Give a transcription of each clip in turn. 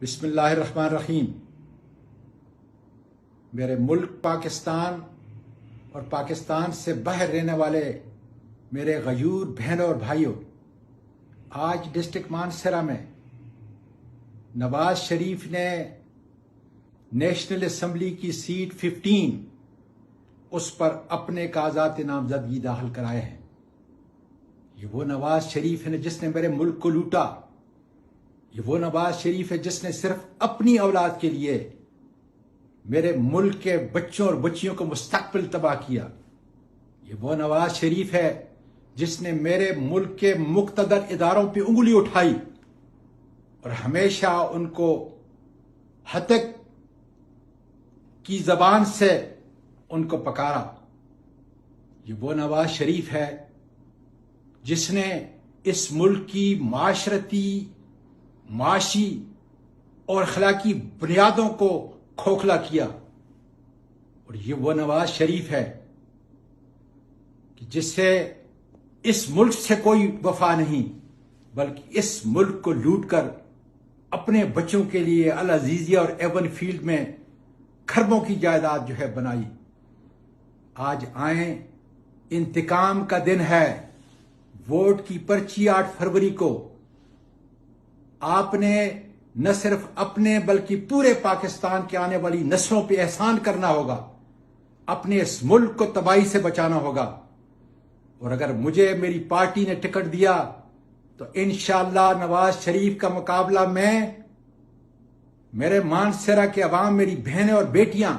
بسم اللہ الرحمن الرحیم۔ میرے ملک پاکستان اور پاکستان سے باہر رہنے والے میرے غیور بہنوں اور بھائیوں، آج ڈسٹرکٹ مانسہرہ میں نواز شریف نے نیشنل اسمبلی کی سیٹ 15 اس پر اپنے کاغذات نامزدگی داخل کرائے ہیں۔ یہ وہ نواز شریف ہے جس نے میرے ملک کو لوٹا۔ یہ وہ نواز شریف ہے جس نے صرف اپنی اولاد کے لیے میرے ملک کے بچوں اور بچیوں کو مستقبل تباہ کیا۔ یہ وہ نواز شریف ہے جس نے میرے ملک کے مقتدر اداروں پہ انگلی اٹھائی اور ہمیشہ ان کو ہتک کی زبان سے ان کو پکارا۔ یہ وہ نواز شریف ہے جس نے اس ملک کی معاشرتی، معاشی اور اخلاقی بنیادوں کو کھوکھلا کیا۔ اور یہ وہ نواز شریف ہے کہ جس سے اس ملک سے کوئی وفا نہیں، بلکہ اس ملک کو لوٹ کر اپنے بچوں کے لیے العزیزیہ اور ایون فیلڈ میں کھربوں کی جائیداد جو ہے بنائی۔ آج آئیں، انتقام کا دن ہے۔ ووٹ کی پرچی 8 فروری کو آپ نے نہ صرف اپنے بلکہ پورے پاکستان کے آنے والی نسلوں پہ احسان کرنا ہوگا، اپنے اس ملک کو تباہی سے بچانا ہوگا۔ اور اگر مجھے میری پارٹی نے ٹکٹ دیا تو انشاءاللہ نواز شریف کا مقابلہ میں، میرے مانسہرہ کے عوام، میری بہنیں اور بیٹیاں،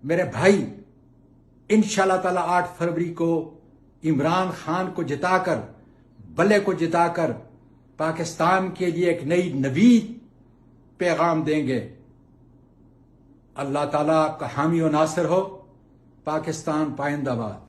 میرے بھائی، انشاءاللہ تعالی 8 فروری کو عمران خان کو جتا کر، بلے کو جتا کر پاکستان کے لیے ایک نئی نوید پیغام دیں گے۔ اللہ تعالیٰ آپ کا حامی و ناصر ہو۔ پاکستان پائندہ باد۔